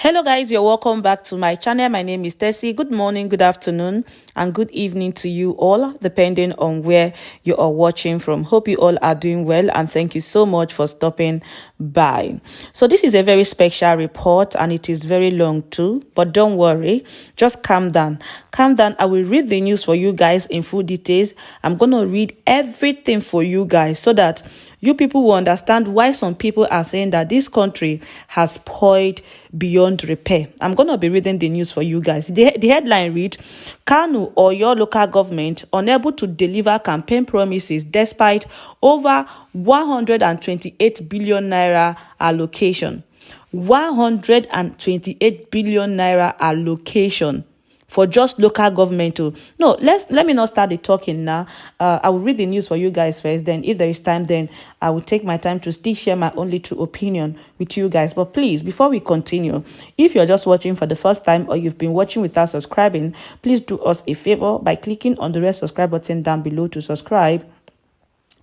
Hello guys, you're welcome back to my channel. My name is Tessie. Good morning, good afternoon, and good evening to you all, depending on where you are watching from. Hope you all are doing well, and thank you so much for stopping by. So this is a very special report, and it is very long too, but don't worry, just calm down. Calm down. I will read the news for you guys in full details. I'm going to read everything for you guys so that you people will understand why some people are saying that this country has spoiled beyond repair. I'm going to be reading the news for you guys. The headline reads, Kano and Oyo local government unable to deliver campaign promises despite over 128 billion naira allocation. 128 billion naira allocation for just local government. No, let me not start the talking now. I will read the news for you guys first. Then if there is time, then I will take my time to still share my own little opinion with you guys. But please, before we continue, if you're just watching for the first time or you've been watching without subscribing, please do us a favor by clicking on the red subscribe button down below to subscribe.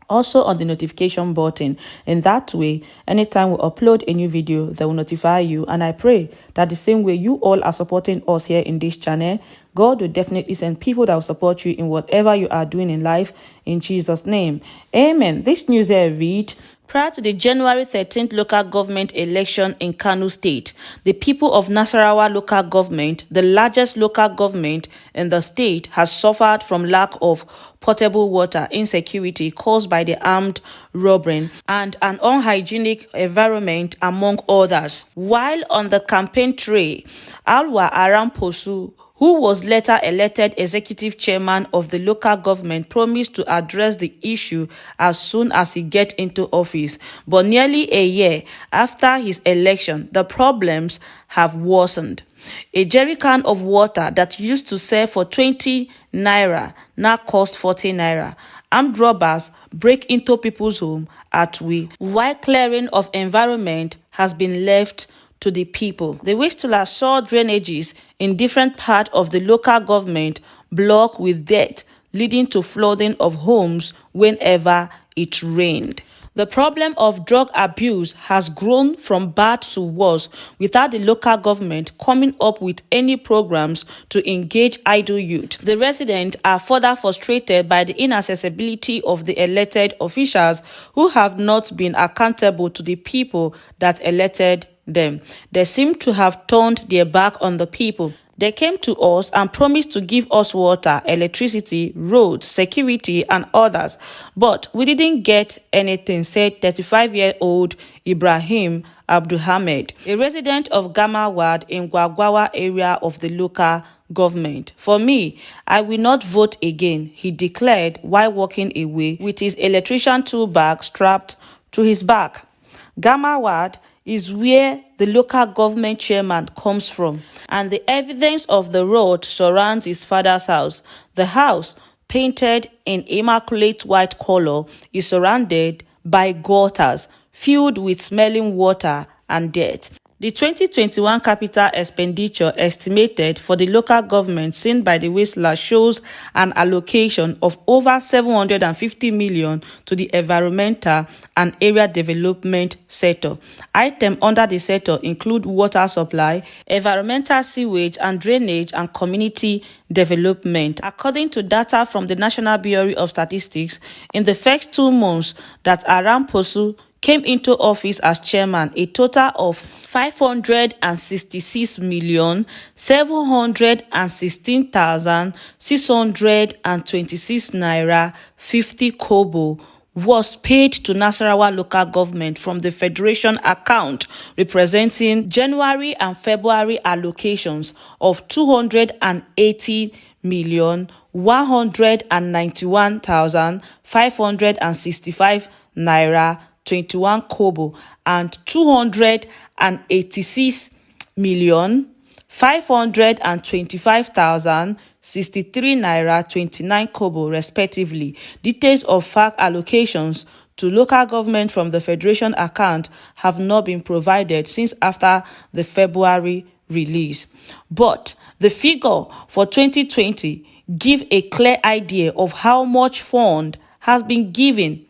Also on the notification button. In that way, anytime we upload a new video, they will notify you. And I pray that the same way you all are supporting us here in this channel, God will definitely send people that will support you in whatever you are doing in life, in Jesus' name. Amen. This news here reads, prior to the January 13th local government election in Kano State, the people of Nasarawa local government, the largest local government in the state, has suffered from lack of potable water, insecurity caused by the armed robbery, and an unhygienic environment, among others. While on the campaign trail, Alwa Aramposu, who was later elected executive chairman of the local government, promised to address the issue as soon as he gets into office. But nearly a year after his election, the problems have worsened. A jerry can of water that used to sell for 20 naira now costs 40 naira. Armed robbers break into people's home at will, while clearing of environment has been left to the people. The Wistula saw drainages in different parts of the local government blocked with dirt, leading to flooding of homes whenever it rained. The problem of drug abuse has grown from bad to worse without the local government coming up with any programs to engage idle youth. The residents are further frustrated by the inaccessibility of the elected officials who have not been accountable to the people that elected them. They seem to have turned their back on the people. They came to us and promised to give us water, electricity, roads, security, and others. But we didn't get anything, said 35-year-old Ibrahim Abdulhamid, a resident of Gama Ward in Gwagwawa area of the local government. For me, I will not vote again, he declared while walking away with his electrician tool bag strapped to his back. Gama Ward is where the local government chairman comes from, and the evidence of the road surrounds his father's house. The house, painted in immaculate white color, is surrounded by gutters filled with smelling water and dirt. The 2021 capital expenditure estimated for the local government seen by the Whistler shows an allocation of over 750 million to the environmental and area development sector. Items under the sector include water supply, environmental sewage and drainage, and community development. According to data from the National Bureau of Statistics, in the first 2 months that Aramposu came into office as chairman, a total of 566,716,626 naira 50 kobo was paid to Nasarawa local government from the Federation account, representing January and February allocations of 280,191,565 naira 21 kobo and 286,525,063 naira 29 kobo respectively. Details of FAC allocations to local government from the Federation account have not been provided since after the February release. But the figure for 2020 give a clear idea of how much fund has been given.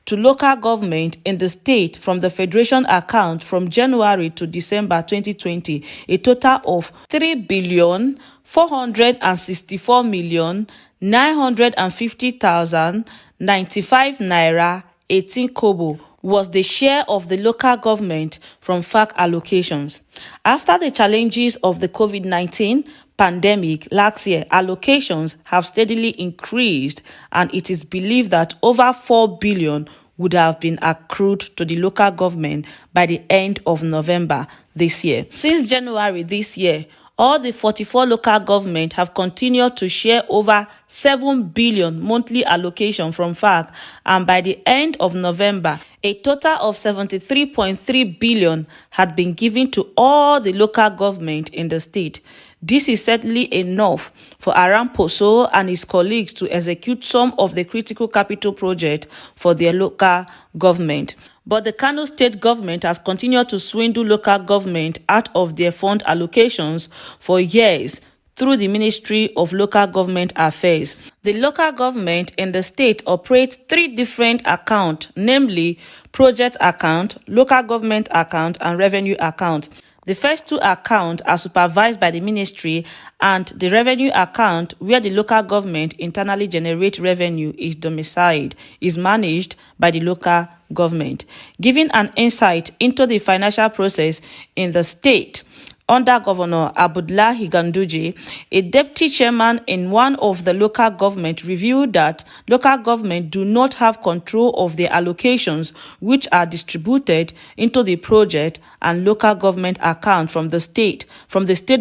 to local government in the state from the Federation account from January to December 2020, a total of 3,464,950,095 naira 18 kobo was the share of the local government from FAC allocations. After the challenges of the COVID-19 pandemic last year, allocations have steadily increased, and it is believed that over 4 billion would have been accrued to the local government by the end of November this year. Since January this year, all the 44 local governments have continued to share over 7 billion monthly allocation from FAC, and by the end of November, a total of 73.3 billion had been given to all the local government in the state. This is certainly enough for Aramposo and his colleagues to execute some of the critical capital projects for their local government. But the Kano state government has continued to swindle local government out of their fund allocations for years through the Ministry of Local Government Affairs. The local government in the state operates 3 different accounts, namely project account, local government account, and revenue account. The first 2 accounts are supervised by the ministry, and the revenue account, where the local government internally generates revenue, is domiciled, is managed by the local government. Giving an insight into the financial process in the state, under Governor Abdullahi Ganduje, a deputy chairman in one of the local government revealed that local government do not have control of their allocations, which are distributed into the project and local government account from the state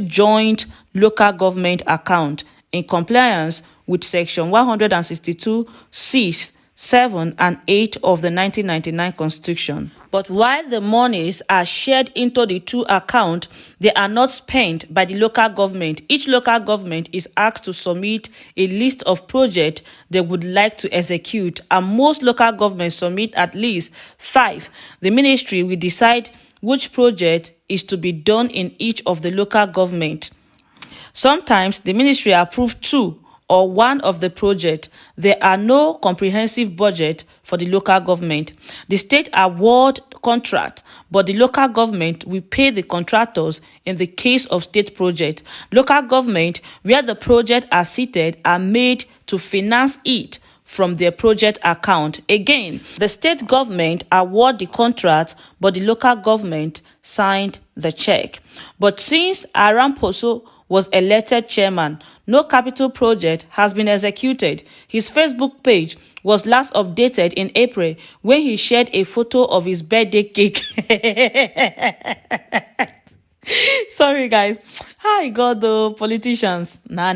joint local government account, in compliance with section 162(6), 7 and 8 of the 1999 Constitution. But while the monies are shared into the 2 accounts, they are not spent by the local government. Each local government is asked to submit a list of projects they would like to execute, and most local governments submit at least 5. The ministry will decide which project is to be done in each of the local government. Sometimes the ministry approves 2 or 1 of the project. There are no comprehensive budget for the local government. The state award contract, but the local government will pay the contractors in the case of state project. Local government, where the projects are seated, are made to finance it from their project account. Again, the state government award the contract, but the local government signed the check. But since Aramposo was elected chairman, no capital project has been executed. His Facebook page was last updated in April when he shared a photo of his birthday cake. Sorry, guys. Hi, God, the politicians. Nah.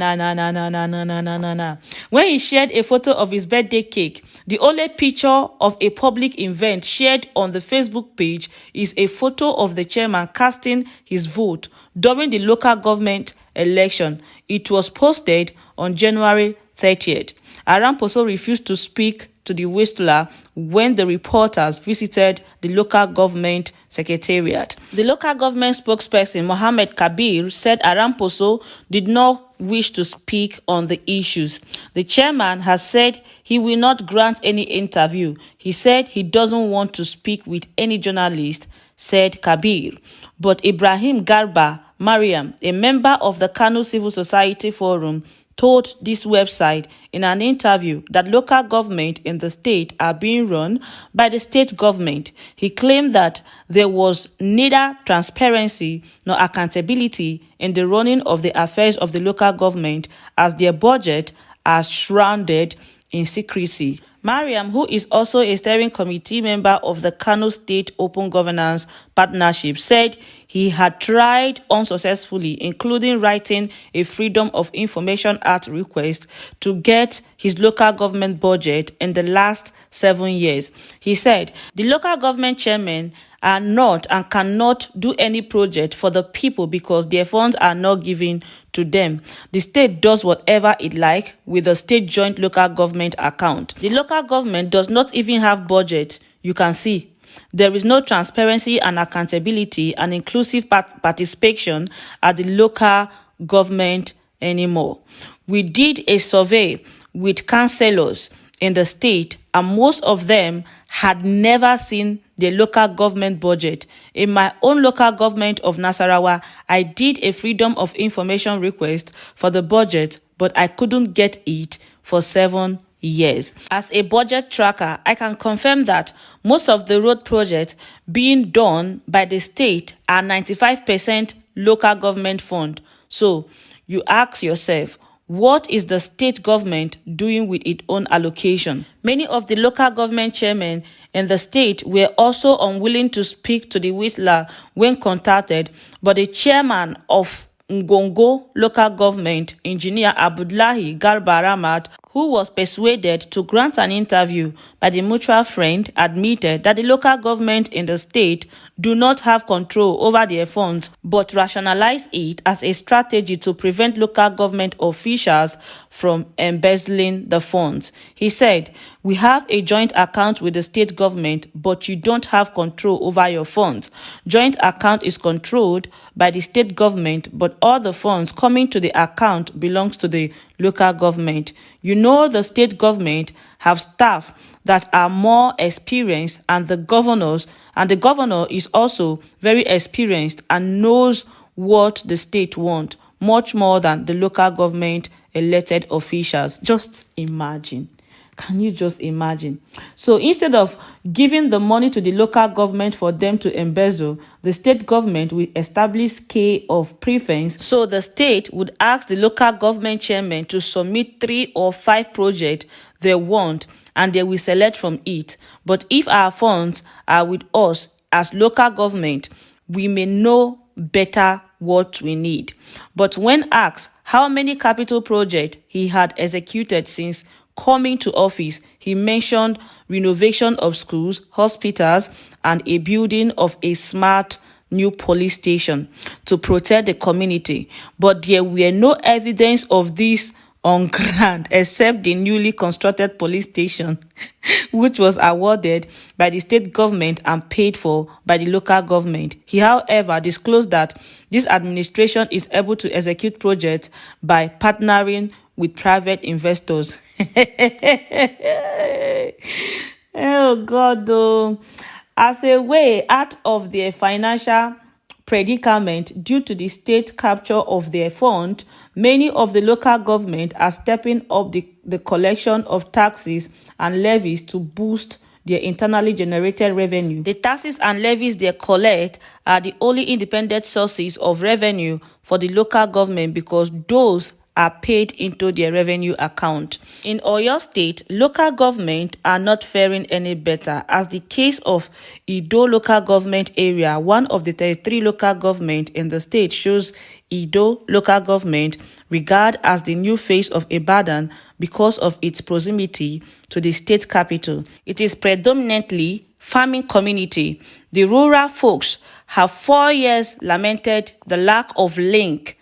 When he shared a photo of his birthday cake, the only picture of a public event shared on the Facebook page is a photo of the chairman casting his vote during the local government election. It was posted on January 30th. Aramposo refused to speak to the whistler when the reporters visited the local government secretariat. The local government spokesperson, Mohammed Kabir, said Aramposo did not wish to speak on the issues. The chairman has said he will not grant any interview. He said he doesn't want to speak with any journalist, said Kabir. But Ibrahim Garba Mariam, a member of the Kano Civil Society Forum, told this website in an interview that local government in the state are being run by the state government. He claimed that there was neither transparency nor accountability in the running of the affairs of the local government, as their budget are shrouded in secrecy. Mariam, who is also a steering committee member of the Kano State Open Governance Partnership, said he had tried unsuccessfully, including writing a Freedom of Information Act request to get his local government budget in the last 7 years. He said the local government chairmen are not and cannot do any project for the people because their funds are not given to them. The state does whatever it likes with the state joint local government account. The local government does not even have budget. You can see there is no transparency and accountability and inclusive participation at the local government anymore. We did a survey with councillors in the state, and most of them had never seen the local government budget. In my own local government of Nasarawa, I did a freedom of information request for the budget, but I couldn't get it for 7 years. As a budget tracker, I can confirm that most of the road projects being done by the state are 95% local government fund. So you ask yourself, what is the state government doing with its own allocation? Many of the local government chairmen in the state were also unwilling to speak to the Whistler when contacted, but the chairman of Ngongo local government, Engineer Abdullahi Garba Ramat, who was persuaded to grant an interview by the mutual friend, admitted that the local government in the state do not have control over their funds, but rationalize it as a strategy to prevent local government officials from embezzling the funds. He said, "We have a joint account with the state government, but you don't have control over your funds. Joint account is controlled by the state government, but all the funds coming to the account belongs to the local government. You know the state government have staff that are more experienced, and the governor is also very experienced and knows what the state want much more than the local government elected officials." Just imagine. Can you just imagine? So instead of giving the money to the local government for them to embezzle, the state government will establish scale of preference. So the state would ask the local government chairman to submit 3 or 5 projects they want, and they will select from it. But if our funds are with us as local government, we may know better what we need. But when asked how many capital projects he had executed since coming to office, he mentioned renovation of schools, hospitals, and a building of a smart new police station to protect the community. But there were no evidence of this on ground except the newly constructed police station, which was awarded by the state government and paid for by the local government. He, however, disclosed that this administration is able to execute projects by partnering with private investors. Oh God, though. As a way out of their financial predicament due to the state capture of their fund, many of the local government are stepping up the collection of taxes and levies to boost their internally generated revenue. The taxes and levies they collect are the only independent sources of revenue for the local government because those are paid into their revenue account. In Oyo State, local government are not faring any better, as the case of Ido local government area, one of the 33 local government in the state, shows Ido local government regard as the new face of Ibadan because of its proximity to the state capital. It is predominantly farming community. The rural folks have 4 years lamented the lack of link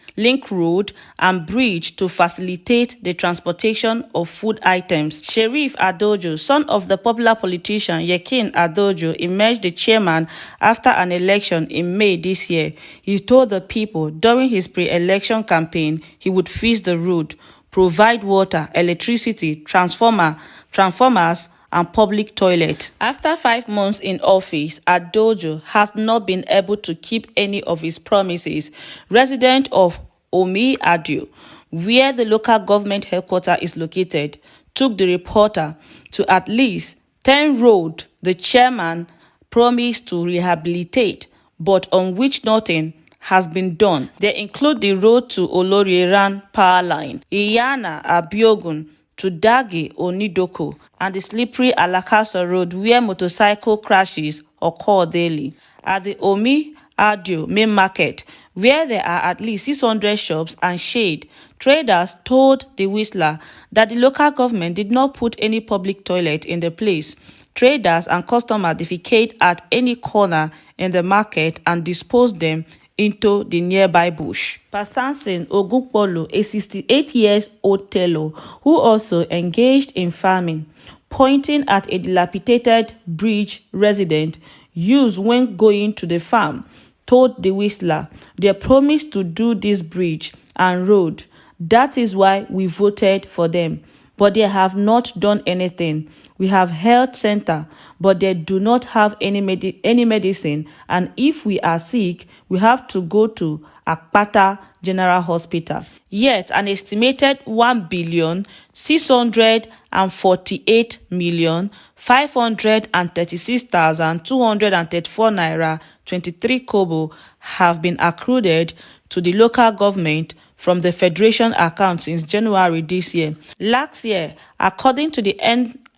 road and bridge to facilitate the transportation of food items. Sheriff Adojo, son of the popular politician Yekin Adojo, emerged the chairman after an election in May this year. He told the people during his pre-election campaign he would fix the road, provide water, electricity, transformers, and public toilet. After 5 months in office, Adojo has not been able to keep any of his promises. Resident of Omi Adio, where the local government headquarters is located, took the reporter to at least 10 roads the chairman promised to rehabilitate, but on which nothing has been done. They include the road to Oloriran power line, Iyana Abiogun to Dagi Onidoko, and the slippery Alakasa road where motorcycle crashes occur daily. At the Omi Adio main market, where there are at least 600 shops and shade, traders told the Whistler that the local government did not put any public toilet in the place. Traders and customers defecate at any corner in the market and dispose them into the nearby bush. Pasansin Ogukpolo, a 68-year-old tailor who also engaged in farming, pointing at a dilapidated bridge resident used when going to the farm, told the Whistler they promised to do this bridge and road. That is why we voted for them. but they have not done anything. We have health center, but they do not have any medicine. And if we are sick, we have to go to Akpata General Hospital. Yet an estimated 1,648,536,234 naira 23 kobo have been accrued to the local government from the Federation account since January this year. Last year, according to the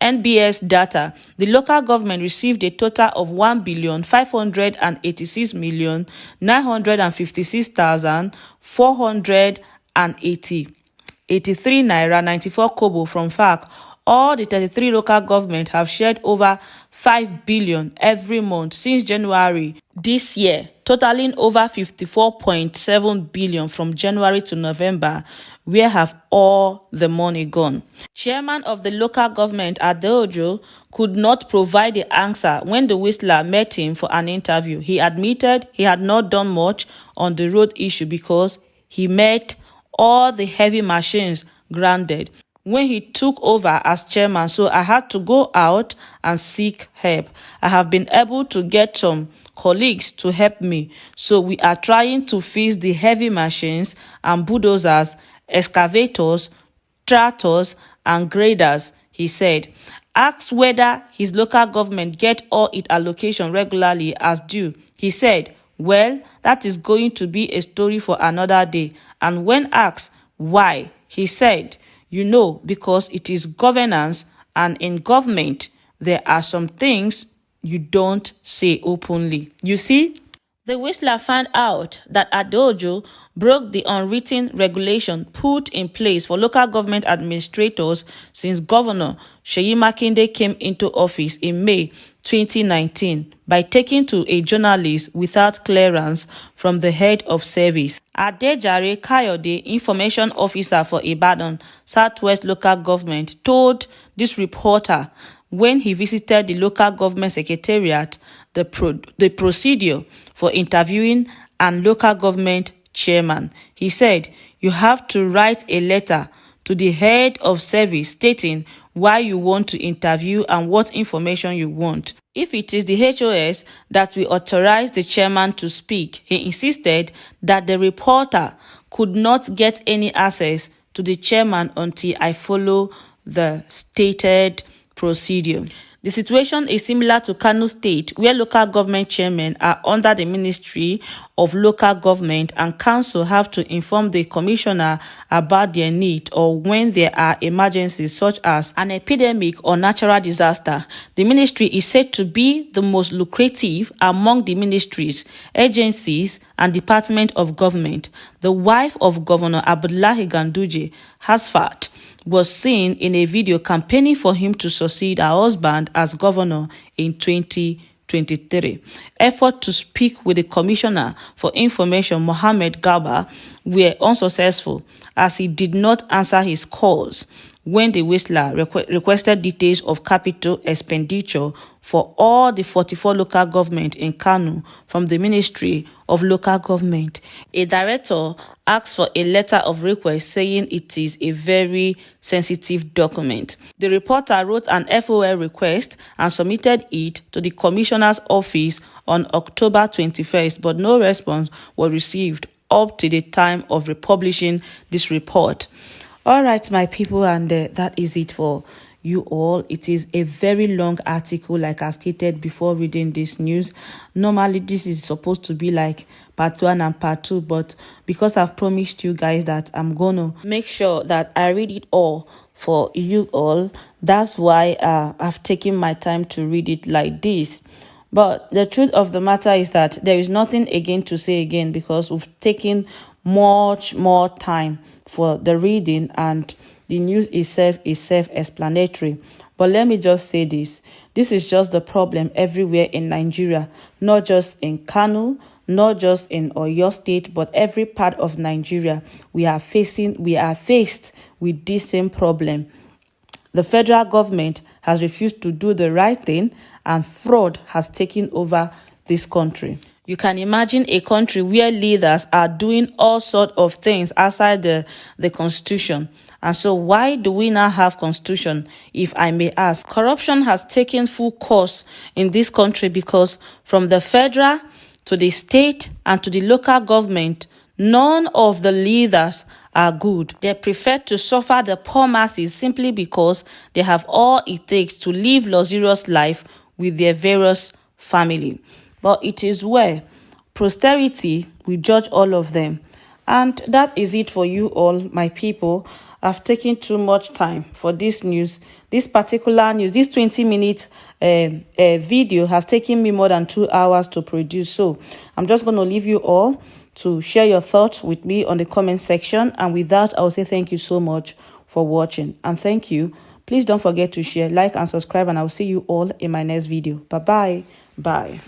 NBS data, the local government received a total of 1,586,956,483 naira 94 kobo from FAC. All the 33 local governments have shared over 5 billion every month since January this year, totaling over 54.7 billion from January to November. Where have all the money gone? Chairman of the local government, Adeojo, could not provide the answer when the Whistler met him for an interview. He admitted he had not done much on the road issue because he met all the heavy machines grounded when he took over as chairman, so I had to go out and seek help. I have been able to get some colleagues to help me, so we are trying to fix the heavy machines and bulldozers, excavators, tractors and graders, he said. Asked whether his local government get all its allocation regularly as due, he said, well, that is going to be a story for another day. And when asked why, he said, because it is governance, and in government, there are some things you don't say openly. You see, the Whistler found out that Adeojo broke the unwritten regulation put in place for local government administrators since Governor Seyi Makinde came into office in May 2019 by taking to a journalist without clearance from the head of service. Adejare Kayode, information officer for Ibadan Southwest local government, told this reporter when he visited the local government secretariat the procedure for interviewing and local government chairman. He said, you have to write a letter to the head of service stating why you want to interview and what information you want. If it is the HOS that will authorize the chairman to speak, he insisted that the reporter could not get any access to the chairman until I follow the stated procedure. The situation is similar to Kano State, where local government chairmen are under the Ministry of Local Government and Council have to inform the commissioner about their need or when there are emergencies such as an epidemic or natural disaster. The ministry is said to be the most lucrative among the ministries, agencies, and departments of government. The wife of Governor Abdullahi Ganduje, Hasfat, was seen in a video campaigning for him to succeed her husband as governor in 2023. Efforts to speak with the Commissioner for Information, Mohammed Garba, were unsuccessful as he did not answer his calls when the Whistler requested details of capital expenditure for all the 44 local governments in Kano from the Ministry of Local Government. A director asked for a letter of request saying it is a very sensitive document. The reporter wrote an FOL request and submitted it to the Commissioner's office on October 21st, but no response was received up to the time of republishing this report. All right, my people, and that is it for you all. It is a very long article, like I stated before reading this news. Normally, this is supposed to be like part 1 and part 2, but because I've promised you guys that I'm going to make sure that I read it all for you all, that's why I've taken my time to read it like this. But the truth of the matter is that there is nothing again to say again because we've taken much more time for the reading and the news itself is self-explanatory. But let me just say this. This is just the problem everywhere in Nigeria, not just in Kano, not just in Oyo State, but every part of Nigeria. We are faced with this same problem. The federal government has refused to do the right thing and fraud has taken over this country. You can imagine a country where leaders are doing all sorts of things outside the constitution. And so why do we now have constitution, if I may ask? Corruption has taken full course in this country because from the federal to the state and to the local government, none of the leaders are good. They prefer to suffer the poor masses simply because they have all it takes to live luxurious life with their various family. But it is well. Posterity will judge all of them. And that is it for you all, my people. I've taken too much time for this news. This particular news, this 20-minute video has taken me more than 2 hours to produce. So I'm just going to leave you all to share your thoughts with me on the comment section. And with that, I will say thank you so much for watching. And thank you. Please don't forget to share, like, and subscribe. And I will see you all in my next video. Bye-bye. Bye.